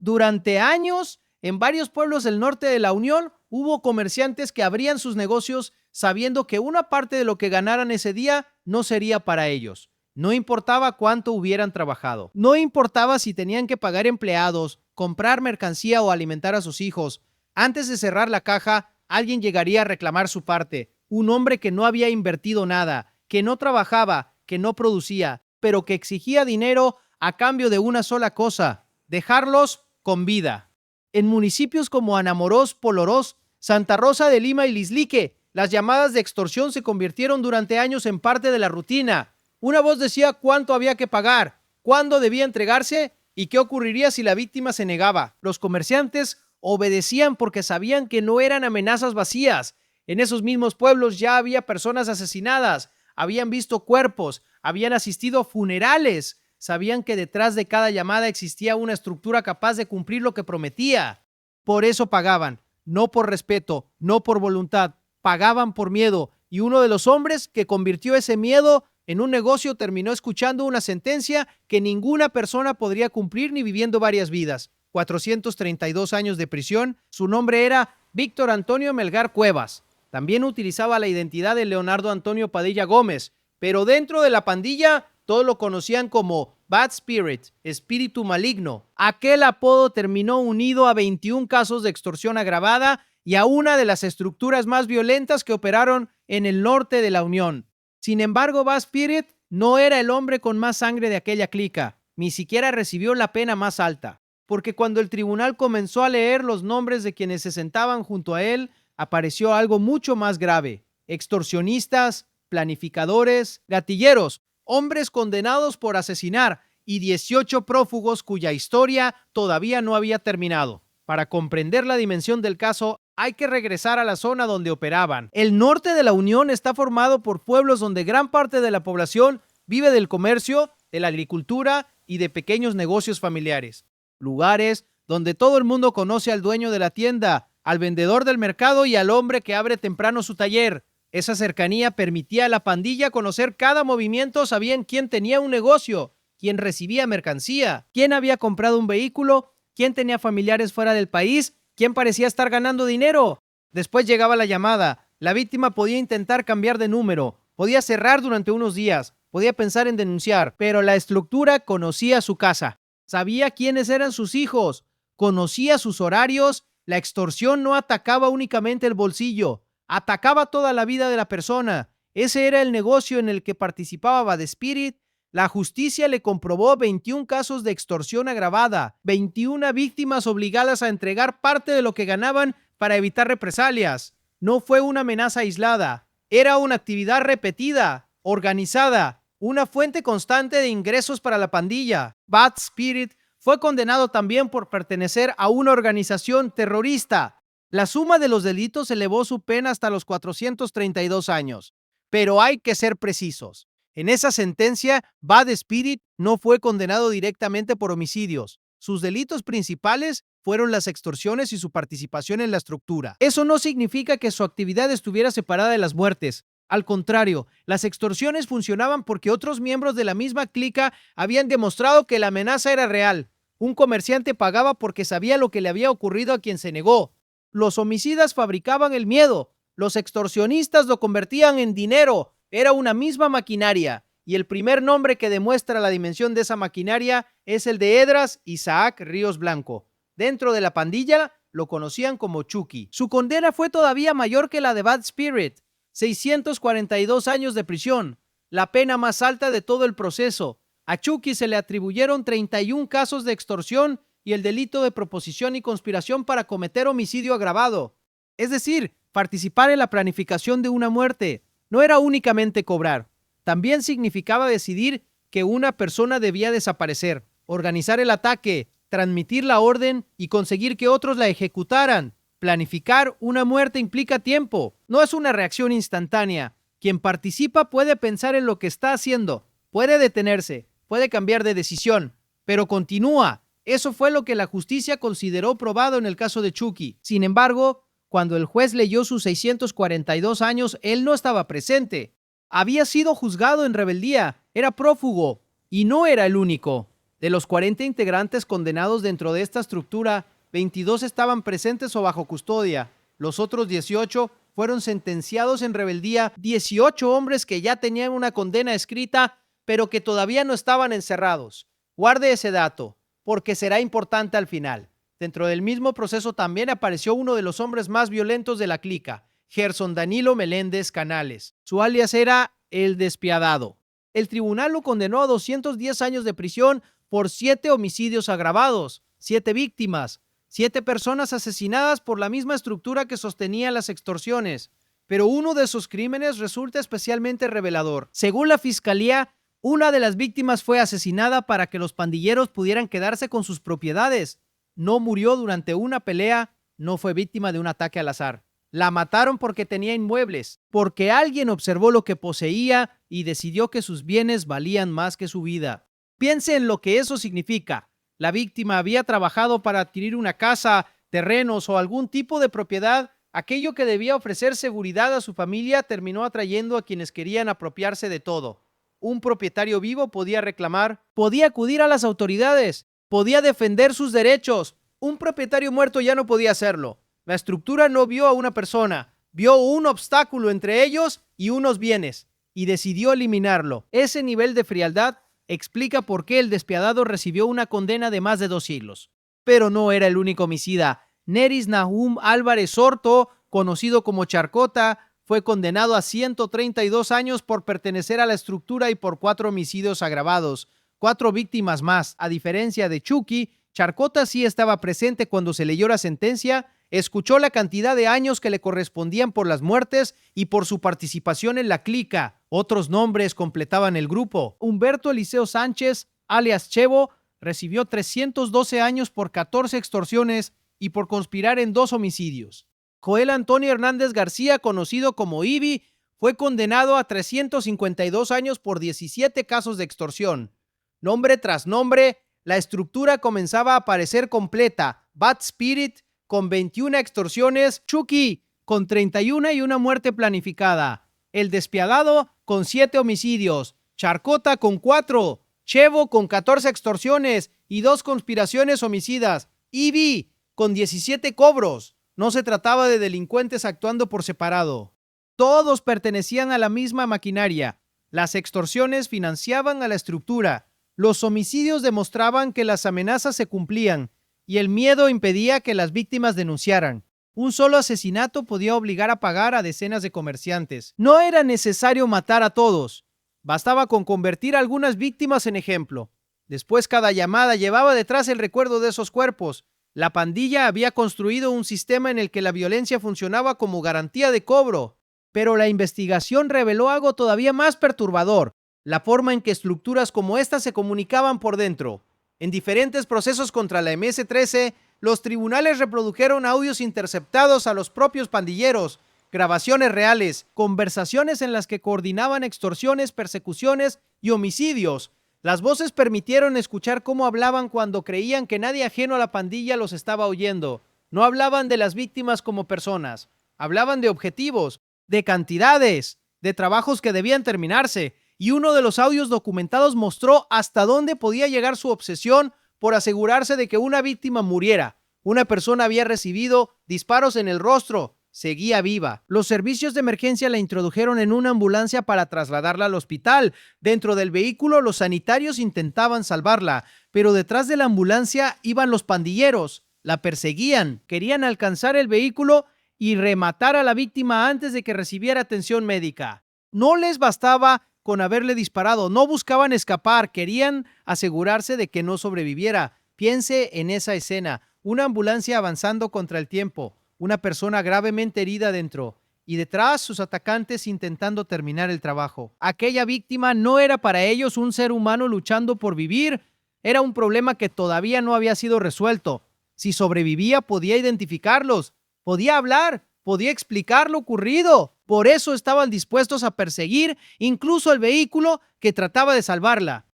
Durante años, en varios pueblos del norte de la Unión, hubo comerciantes que abrían sus negocios sabiendo que una parte de lo que ganaran ese día no sería para ellos. No importaba cuánto hubieran trabajado. No importaba si tenían que pagar empleados, comprar mercancía o alimentar a sus hijos. Antes de cerrar la caja, alguien llegaría a reclamar su parte. Un hombre que no había invertido nada, que no trabajaba, que no producía, pero que exigía dinero a cambio de una sola cosa: dejarlos con vida. En municipios como Anamorós, Polorós, Santa Rosa de Lima y Lislique, las llamadas de extorsión se convirtieron durante años en parte de la rutina. Una voz decía cuánto había que pagar, cuándo debía entregarse y qué ocurriría si la víctima se negaba. Los comerciantes obedecían porque sabían que no eran amenazas vacías. En esos mismos pueblos ya había personas asesinadas, habían visto cuerpos, habían asistido a funerales. Sabían que detrás de cada llamada existía una estructura capaz de cumplir lo que prometía. Por eso pagaban, no por respeto, no por voluntad, pagaban por miedo. Y uno de los hombres que convirtió ese miedo en un negocio terminó escuchando una sentencia que ninguna persona podría cumplir ni viviendo varias vidas. 432 años de prisión. Su nombre era Víctor Antonio Melgar Cuevas. También utilizaba la identidad de Leonardo Antonio Padilla Gómez, pero dentro de la pandilla todos lo conocían como Bad Spirit, espíritu maligno. Aquel apodo terminó unido a 21 casos de extorsión agravada y a una de las estructuras más violentas que operaron en el norte de la Unión. Sin embargo, Bad Spirit no era el hombre con más sangre de aquella clica, ni siquiera recibió la pena más alta, porque cuando el tribunal comenzó a leer los nombres de quienes se sentaban junto a él, apareció algo mucho más grave: extorsionistas, planificadores, gatilleros, hombres condenados por asesinar y 18 prófugos cuya historia todavía no había terminado. Para comprender la dimensión del caso, hay que regresar a la zona donde operaban. El norte de la Unión está formado por pueblos donde gran parte de la población vive del comercio, de la agricultura y de pequeños negocios familiares. Lugares donde todo el mundo conoce al dueño de la tienda, al vendedor del mercado y al hombre que abre temprano su taller. Esa cercanía permitía a la pandilla conocer cada movimiento. Sabían quién tenía un negocio, quién recibía mercancía, quién había comprado un vehículo, quién tenía familiares fuera del país, quién parecía estar ganando dinero. Después llegaba la llamada. La víctima podía intentar cambiar de número, podía cerrar durante unos días, podía pensar en denunciar, pero la estructura conocía su casa, sabía quiénes eran sus hijos, conocía sus horarios. La extorsión no atacaba únicamente el bolsillo, atacaba toda la vida de la persona. Ese era el negocio en el que participaba Bad Spirit. La justicia le comprobó 21 casos de extorsión agravada, 21 víctimas obligadas a entregar parte de lo que ganaban para evitar represalias. No fue una amenaza aislada, era una actividad repetida, organizada, una fuente constante de ingresos para la pandilla. Bad Spirit fue condenado también por pertenecer a una organización terrorista. La suma de los delitos elevó su pena hasta los 432 años. Pero hay que ser precisos. En esa sentencia, Bad Spirit no fue condenado directamente por homicidios. Sus delitos principales fueron las extorsiones y su participación en la estructura. Eso no significa que su actividad estuviera separada de las muertes. Al contrario, las extorsiones funcionaban porque otros miembros de la misma clica habían demostrado que la amenaza era real. Un comerciante pagaba porque sabía lo que le había ocurrido a quien se negó. Los homicidas fabricaban el miedo. Los extorsionistas lo convertían en dinero. Era una misma maquinaria. Y el primer nombre que demuestra la dimensión de esa maquinaria es el de Edras Isaac Ríos Blanco. Dentro de la pandilla lo conocían como Chucky. Su condena fue todavía mayor que la de Bad Spirit: 642 años de prisión, la pena más alta de todo el proceso. A Chucky se le atribuyeron 31 casos de extorsión y el delito de proposición y conspiración para cometer homicidio agravado. Es decir, participar en la planificación de una muerte. No era únicamente cobrar, también significaba decidir que una persona debía desaparecer, organizar el ataque, transmitir la orden y conseguir que otros la ejecutaran. Planificar una muerte implica tiempo, no es una reacción instantánea. Quien participa puede pensar en lo que está haciendo, puede detenerse, puede cambiar de decisión, pero continúa. Eso fue lo que la justicia consideró probado en el caso de Chucky. Sin embargo, cuando el juez leyó sus 642 años, él no estaba presente. Había sido juzgado en rebeldía, era prófugo y no era el único. De los 40 integrantes condenados dentro de esta estructura, 22 estaban presentes o bajo custodia. Los otros 18 fueron sentenciados en rebeldía, 18 hombres que ya tenían una condena escrita, pero que todavía no estaban encerrados. Guarde ese dato, porque será importante al final. Dentro del mismo proceso también apareció uno de los hombres más violentos de la clica, Gerson Danilo Meléndez Canales. Su alias era El Despiadado. El tribunal lo condenó a 210 años de prisión por 7 homicidios agravados, 7 víctimas, 7 personas asesinadas por la misma estructura que sostenía las extorsiones. Pero uno de esos crímenes resulta especialmente revelador. Según la fiscalía, una de las víctimas fue asesinada para que los pandilleros pudieran quedarse con sus propiedades. No murió durante una pelea, no fue víctima de un ataque al azar. La mataron porque tenía inmuebles, porque alguien observó lo que poseía y decidió que sus bienes valían más que su vida. Piense en lo que eso significa. La víctima había trabajado para adquirir una casa, terrenos o algún tipo de propiedad. Aquello que debía ofrecer seguridad a su familia terminó atrayendo a quienes querían apropiarse de todo. Un propietario vivo podía reclamar, podía acudir a las autoridades, podía defender sus derechos. Un propietario muerto ya no podía hacerlo. La estructura no vio a una persona, vio un obstáculo entre ellos y unos bienes, y decidió eliminarlo. Ese nivel de frialdad explica por qué El Despiadado recibió una condena de más de 2 siglos. Pero no era el único homicida. Neris Nahum Álvarez Horto, conocido como Charcota, fue condenado a 132 años por pertenecer a la estructura y por 4 homicidios agravados. 4 víctimas más. A diferencia de Chucky, Charcota sí estaba presente cuando se leyó la sentencia, escuchó la cantidad de años que le correspondían por las muertes y por su participación en la clica. Otros nombres completaban el grupo. Humberto Eliseo Sánchez, alias Chevo, recibió 312 años por 14 extorsiones y por conspirar en 2 homicidios. Joel Antonio Hernández García, conocido como Ibi, fue condenado a 352 años por 17 casos de extorsión. Nombre tras nombre, la estructura comenzaba a aparecer completa. Bad Spirit con 21 extorsiones, Chucky con 31 y una muerte planificada, El Despiadado con 7 homicidios, Charcota con 4, Chevo con 14 extorsiones y 2 conspiraciones homicidas, Ibi con 17 cobros. No se trataba de delincuentes actuando por separado. Todos pertenecían a la misma maquinaria. Las extorsiones financiaban a la estructura. Los homicidios demostraban que las amenazas se cumplían y el miedo impedía que las víctimas denunciaran. Un solo asesinato podía obligar a pagar a decenas de comerciantes. No era necesario matar a todos. Bastaba con convertir a algunas víctimas en ejemplo. Después, cada llamada llevaba detrás el recuerdo de esos cuerpos. La pandilla había construido un sistema en el que la violencia funcionaba como garantía de cobro. Pero la investigación reveló algo todavía más perturbador: la forma en que estructuras como esta se comunicaban por dentro. En diferentes procesos contra la MS-13, los tribunales reprodujeron audios interceptados a los propios pandilleros, grabaciones reales, conversaciones en las que coordinaban extorsiones, persecuciones y homicidios. Las voces permitieron escuchar cómo hablaban cuando creían que nadie ajeno a la pandilla los estaba oyendo. No hablaban de las víctimas como personas, hablaban de objetivos, de cantidades, de trabajos que debían terminarse. Y uno de los audios documentados mostró hasta dónde podía llegar su obsesión por asegurarse de que una víctima muriera. Una persona había recibido disparos en el rostro, seguía viva. Los servicios de emergencia la introdujeron en una ambulancia para trasladarla al hospital. Dentro del vehículo, los sanitarios intentaban salvarla, pero detrás de la ambulancia iban los pandilleros. La perseguían, querían alcanzar el vehículo y rematar a la víctima antes de que recibiera atención médica. No les bastaba con haberle disparado, no buscaban escapar, querían asegurarse de que no sobreviviera. Piense en esa escena: una ambulancia avanzando contra el tiempo, una persona gravemente herida dentro y detrás sus atacantes intentando terminar el trabajo. Aquella víctima no era para ellos un ser humano luchando por vivir, era un problema que todavía no había sido resuelto. Si sobrevivía, podía identificarlos, podía hablar, podía explicar lo ocurrido. Por eso estaban dispuestos a perseguir incluso el vehículo que trataba de salvarla.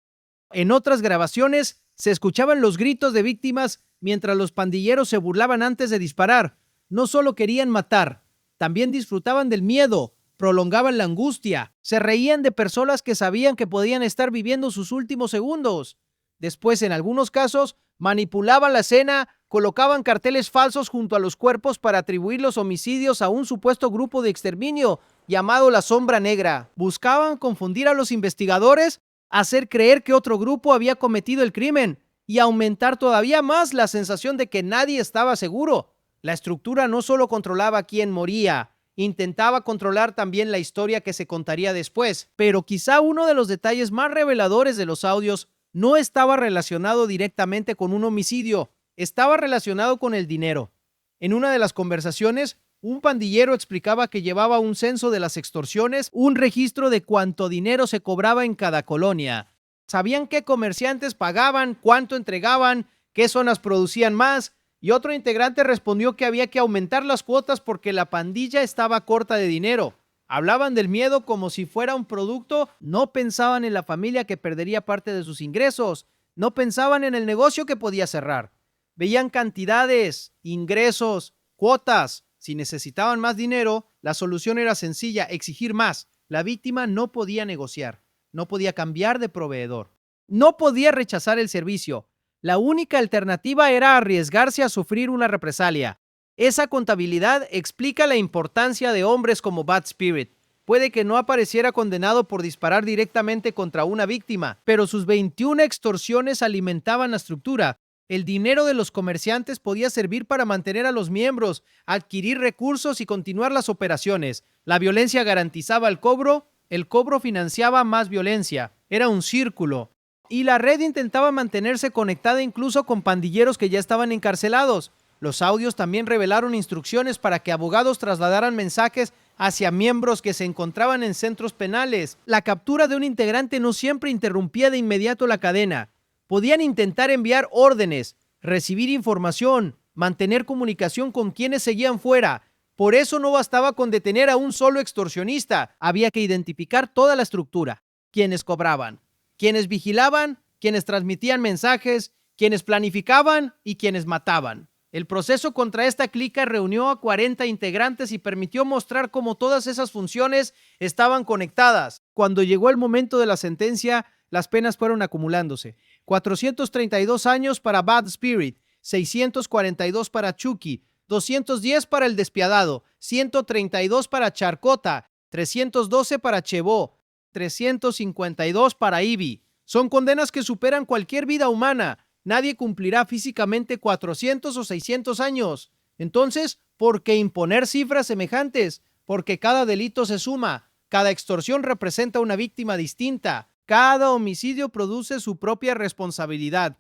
En otras grabaciones se escuchaban los gritos de víctimas mientras los pandilleros se burlaban antes de disparar. No solo querían matar, también disfrutaban del miedo, prolongaban la angustia, se reían de personas que sabían que podían estar viviendo sus últimos segundos. Después, en algunos casos, manipulaban la escena, colocaban carteles falsos junto a los cuerpos para atribuir los homicidios a un supuesto grupo de exterminio llamado la Sombra Negra. Buscaban confundir a los investigadores, hacer creer que otro grupo había cometido el crimen y aumentar todavía más la sensación de que nadie estaba seguro. La estructura no solo controlaba quién moría, intentaba controlar también la historia que se contaría después. Pero quizá uno de los detalles más reveladores de los audios no estaba relacionado directamente con un homicidio, estaba relacionado con el dinero. En una de las conversaciones, un pandillero explicaba que llevaba un censo de las extorsiones, un registro de cuánto dinero se cobraba en cada colonia. Sabían qué comerciantes pagaban, cuánto entregaban, qué zonas producían más, y otro integrante respondió que había que aumentar las cuotas porque la pandilla estaba corta de dinero. Hablaban del miedo como si fuera un producto, no pensaban en la familia que perdería parte de sus ingresos, no pensaban en el negocio que podía cerrar. Veían cantidades, ingresos, cuotas. Si necesitaban más dinero, la solución era sencilla, exigir más. La víctima no podía negociar, no podía cambiar de proveedor, no podía rechazar el servicio. La única alternativa era arriesgarse a sufrir una represalia. Esa contabilidad explica la importancia de hombres como Bad Spirit. Puede que no apareciera condenado por disparar directamente contra una víctima, pero sus 21 extorsiones alimentaban la estructura. El dinero de los comerciantes podía servir para mantener a los miembros, adquirir recursos y continuar las operaciones. La violencia garantizaba el cobro financiaba más violencia. Era un círculo. Y la red intentaba mantenerse conectada incluso con pandilleros que ya estaban encarcelados. Los audios también revelaron instrucciones para que abogados trasladaran mensajes hacia miembros que se encontraban en centros penales. La captura de un integrante no siempre interrumpía de inmediato la cadena. Podían intentar enviar órdenes, recibir información, mantener comunicación con quienes seguían fuera. Por eso no bastaba con detener a un solo extorsionista. Había que identificar toda la estructura. Quienes cobraban, quienes vigilaban, quienes transmitían mensajes, quienes planificaban y quienes mataban. El proceso contra esta clica reunió a 40 integrantes y permitió mostrar cómo todas esas funciones estaban conectadas. Cuando llegó el momento de la sentencia, las penas fueron acumulándose. 432 años para Bad Spirit, 642 para Chucky, 210 para El Despiadado, 132 para Charcota, 312 para Chevó, 352 para Ivy. Son condenas que superan cualquier vida humana. Nadie cumplirá físicamente 400 o 600 años. Entonces, ¿por qué imponer cifras semejantes? Porque cada delito se suma. Cada extorsión representa una víctima distinta. Cada homicidio produce su propia responsabilidad.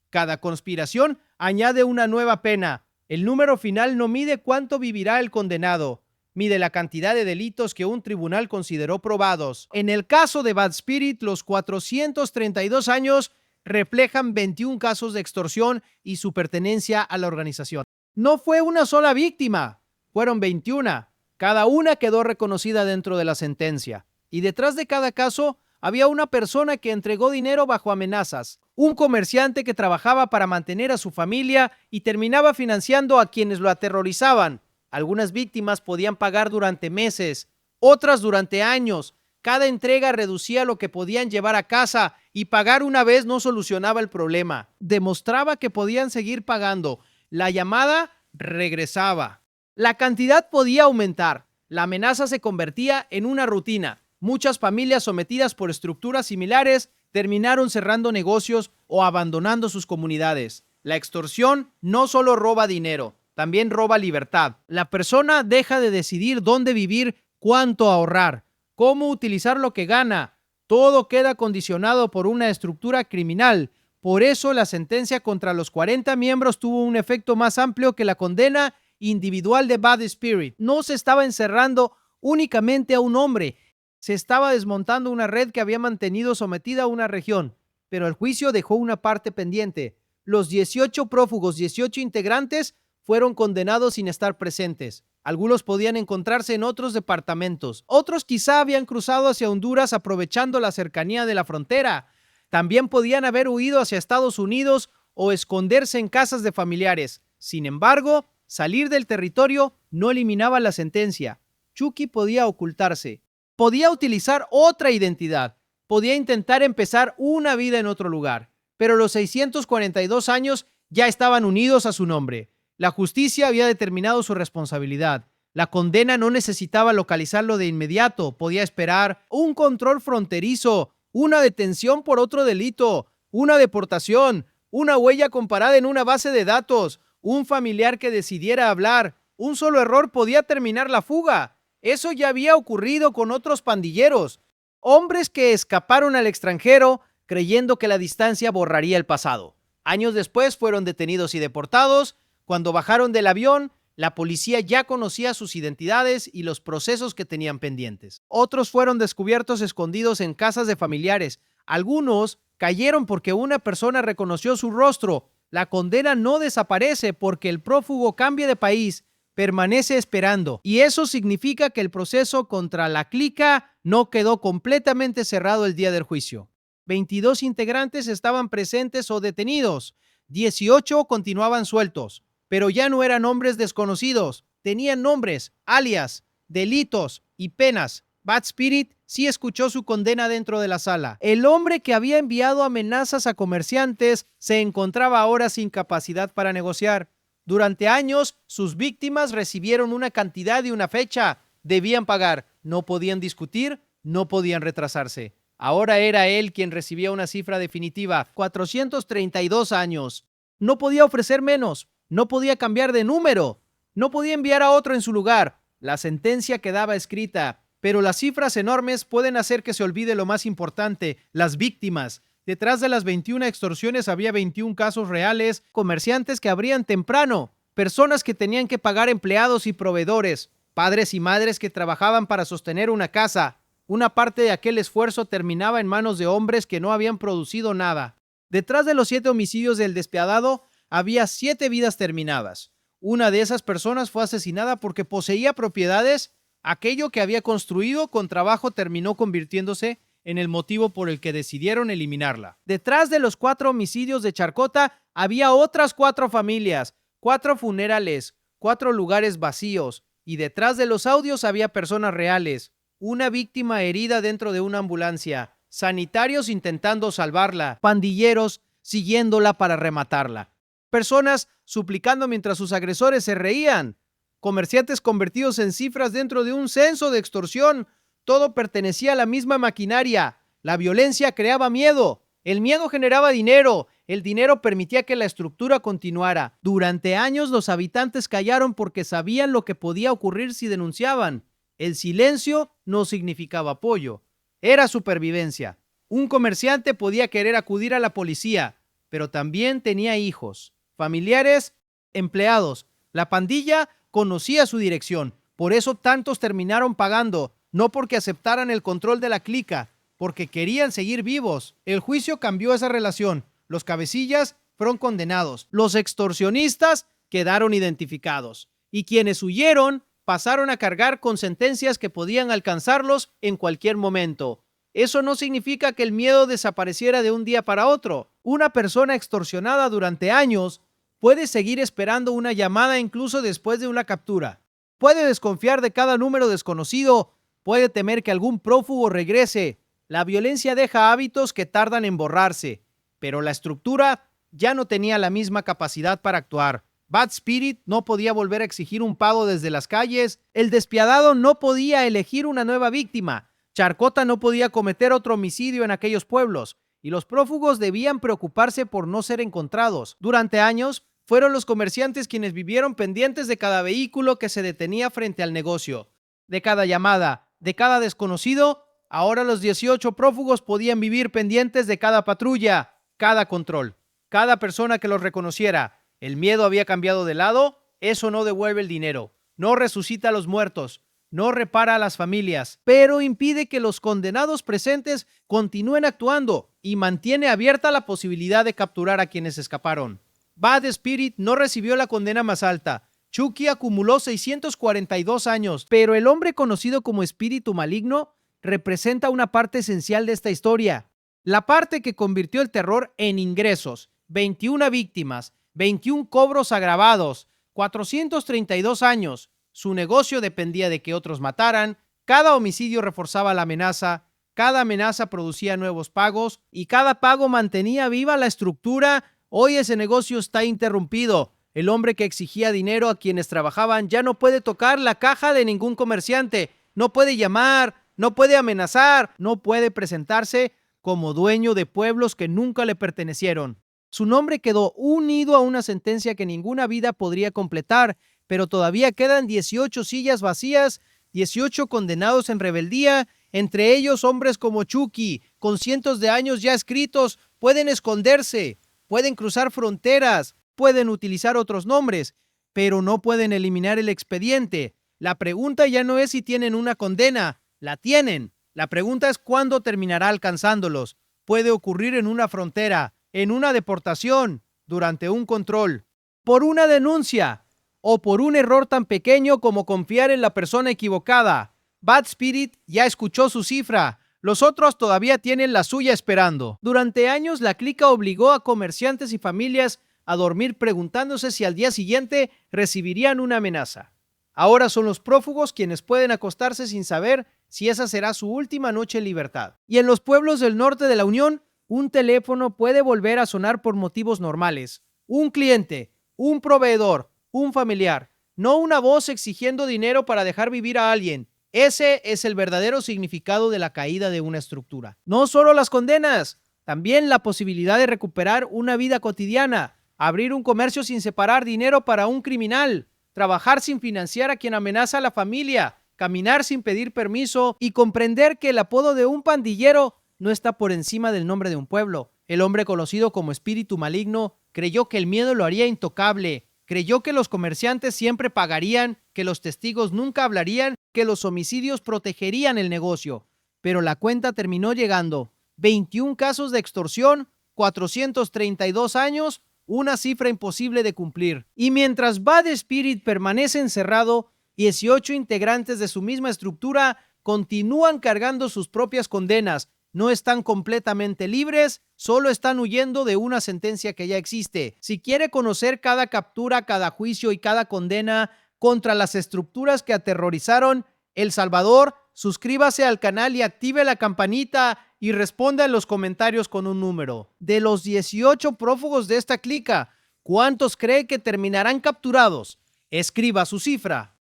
Cada conspiración añade una nueva pena. El número final no mide cuánto vivirá el condenado. Mide la cantidad de delitos que un tribunal consideró probados. En el caso de Bad Spirit, los 432 años reflejan 21 casos de extorsión y su pertenencia a la organización. No fue una sola víctima, fueron 21. Cada una quedó reconocida dentro de la sentencia. Y detrás de cada caso había una persona que entregó dinero bajo amenazas, un comerciante que trabajaba para mantener a su familia y terminaba financiando a quienes lo aterrorizaban. Algunas víctimas podían pagar durante meses, otras durante años. Cada entrega reducía lo que podían llevar a casa y pagar una vez no solucionaba el problema. Demostraba que podían seguir pagando. La llamada regresaba. La cantidad podía aumentar. La amenaza se convertía en una rutina. Muchas familias sometidas por estructuras similares terminaron cerrando negocios o abandonando sus comunidades. La extorsión no solo roba dinero, también roba libertad. La persona deja de decidir dónde vivir, cuánto ahorrar, cómo utilizar lo que gana. Todo queda condicionado por una estructura criminal. Por eso la sentencia contra los 40 miembros tuvo un efecto más amplio que la condena individual de Bad Spirit. No se estaba encerrando únicamente a un hombre, se estaba desmontando una red que había mantenido sometida a una región. Pero el juicio dejó una parte pendiente. Los 18 prófugos, 18 integrantes, fueron condenados sin estar presentes. Algunos podían encontrarse en otros departamentos. Otros quizá habían cruzado hacia Honduras aprovechando la cercanía de la frontera. También podían haber huido hacia Estados Unidos o esconderse en casas de familiares. Sin embargo, salir del territorio no eliminaba la sentencia. Chucky podía ocultarse. Podía utilizar otra identidad. Podía intentar empezar una vida en otro lugar. pero los 642 años ya estaban unidos a su nombre. La justicia había determinado su responsabilidad. La condena no necesitaba localizarlo de inmediato, podía esperar un control fronterizo, una detención por otro delito, una deportación, una huella comparada en una base de datos, un familiar que decidiera hablar. Un solo error podía terminar la fuga. Eso ya había ocurrido con otros pandilleros, hombres que escaparon al extranjero creyendo que la distancia borraría el pasado. Años después fueron detenidos y deportados. Cuando bajaron del avión, la policía ya conocía sus identidades y los procesos que tenían pendientes. Otros fueron descubiertos escondidos en casas de familiares. Algunos cayeron porque una persona reconoció su rostro. La condena no desaparece porque el prófugo cambia de país, permanece esperando. Y eso significa que el proceso contra la clica no quedó completamente cerrado el día del juicio. 22 integrantes estaban presentes o detenidos. 18 continuaban sueltos, pero ya no eran hombres desconocidos. Tenían nombres, alias, delitos y penas. Bad Spirit sí escuchó su condena dentro de la sala. El hombre que había enviado amenazas a comerciantes se encontraba ahora sin capacidad para negociar. Durante años, sus víctimas recibieron una cantidad y una fecha. Debían pagar. No podían discutir, no podían retrasarse. Ahora era él quien recibía una cifra definitiva. 432 años. No podía ofrecer menos. No podía cambiar de número. No podía enviar a otro en su lugar. La sentencia quedaba escrita. Pero las cifras enormes pueden hacer que se olvide lo más importante, las víctimas. Detrás de las 21 extorsiones había 21 casos reales, comerciantes que abrían temprano, personas que tenían que pagar empleados y proveedores, padres y madres que trabajaban para sostener una casa. Una parte de aquel esfuerzo terminaba en manos de hombres que no habían producido nada. Detrás de los 7 homicidios del despiadado había 7 vidas terminadas. Una de esas personas fue asesinada porque poseía propiedades. Aquello que había construido con trabajo terminó convirtiéndose en el motivo por el que decidieron eliminarla. Detrás de los 4 homicidios de Charcota había otras 4 familias, 4 funerales, 4 lugares vacíos, y detrás de los audios había personas reales, una víctima herida dentro de una ambulancia, sanitarios intentando salvarla, pandilleros siguiéndola para rematarla, personas suplicando mientras sus agresores se reían, comerciantes convertidos en cifras dentro de un censo de extorsión. Todo pertenecía a la misma maquinaria. La violencia creaba miedo. El miedo generaba dinero. El dinero permitía que la estructura continuara. Durante años los habitantes callaron porque sabían lo que podía ocurrir si denunciaban. El silencio no significaba apoyo. Era supervivencia. Un comerciante podía querer acudir a la policía, pero también tenía hijos, familiares, empleados. La pandilla conocía su dirección, por eso tantos terminaron pagando, no porque aceptaran el control de la clica, porque querían seguir vivos. El juicio cambió esa relación. Los cabecillas fueron condenados, los extorsionistas quedaron identificados, y quienes huyeron pasaron a cargar con sentencias que podían alcanzarlos en cualquier momento. Eso no significa que el miedo desapareciera de un día para otro. Una persona extorsionada durante años puede seguir esperando una llamada incluso después de una captura. Puede desconfiar de cada número desconocido. Puede temer que algún prófugo regrese. La violencia deja hábitos que tardan en borrarse, pero la estructura ya no tenía la misma capacidad para actuar. Bad Spirit no podía volver a exigir un pago desde las calles. El despiadado no podía elegir una nueva víctima. Charcota no podía cometer otro homicidio en aquellos pueblos. Y los prófugos debían preocuparse por no ser encontrados. Durante años, fueron los comerciantes quienes vivieron pendientes de cada vehículo que se detenía frente al negocio, de cada llamada, de cada desconocido. Ahora los 18 prófugos podían vivir pendientes de cada patrulla, cada control, cada persona que los reconociera. El miedo había cambiado de lado. Eso no devuelve el dinero, no resucita a los muertos, no repara a las familias, pero impide que los condenados presentes continúen actuando y mantiene abierta la posibilidad de capturar a quienes escaparon. Bad Spirit no recibió la condena más alta. Chucky acumuló 642 años, pero el hombre conocido como espíritu maligno representa una parte esencial de esta historia. La parte que convirtió el terror en ingresos. 21 víctimas, 21 cobros agravados, 432 años. Su negocio dependía de que otros mataran. Cada homicidio reforzaba la amenaza. Cada amenaza producía nuevos pagos y cada pago mantenía viva la estructura. Hoy ese negocio está interrumpido. El hombre que exigía dinero a quienes trabajaban ya no puede tocar la caja de ningún comerciante, no puede llamar, no puede amenazar, no puede presentarse como dueño de pueblos que nunca le pertenecieron. Su nombre quedó unido a una sentencia que ninguna vida podría completar, pero todavía quedan 18 sillas vacías, 18 condenados en rebeldía, entre ellos hombres como Chucky, con cientos de años ya escritos. Pueden esconderse, pueden cruzar fronteras, pueden utilizar otros nombres, pero no pueden eliminar el expediente. La pregunta ya no es si tienen una condena, la tienen. La pregunta es cuándo terminará alcanzándolos. Puede ocurrir en una frontera, en una deportación, durante un control, por una denuncia o por un error tan pequeño como confiar en la persona equivocada. Bad Spirit ya escuchó su cifra. Los otros todavía tienen la suya esperando. Durante años, la clica obligó a comerciantes y familias a dormir preguntándose si al día siguiente recibirían una amenaza. Ahora son los prófugos quienes pueden acostarse sin saber si esa será su última noche en libertad. Y en los pueblos del norte de la Unión, un teléfono puede volver a sonar por motivos normales. Un cliente, un proveedor, un familiar, no una voz exigiendo dinero para dejar vivir a alguien. Ese es el verdadero significado de la caída de una estructura. No solo las condenas, también la posibilidad de recuperar una vida cotidiana, abrir un comercio sin separar dinero para un criminal, trabajar sin financiar a quien amenaza a la familia, caminar sin pedir permiso y comprender que el apodo de un pandillero no está por encima del nombre de un pueblo. El hombre conocido como espíritu maligno creyó que el miedo lo haría intocable, creyó que los comerciantes siempre pagarían, que los testigos nunca hablarían, que los homicidios protegerían el negocio. Pero la cuenta terminó llegando. 21 casos de extorsión, 432 años, una cifra imposible de cumplir. Y mientras Bad Spirit permanece encerrado, 18 integrantes de su misma estructura continúan cargando sus propias condenas. No están completamente libres, solo están huyendo de una sentencia que ya existe. Si quiere conocer cada captura, cada juicio y cada condena contra las estructuras que aterrorizaron El Salvador, suscríbase al canal y active la campanita y responda en los comentarios con un número. De los 18 prófugos de esta clica, ¿cuántos cree que terminarán capturados? Escriba su cifra.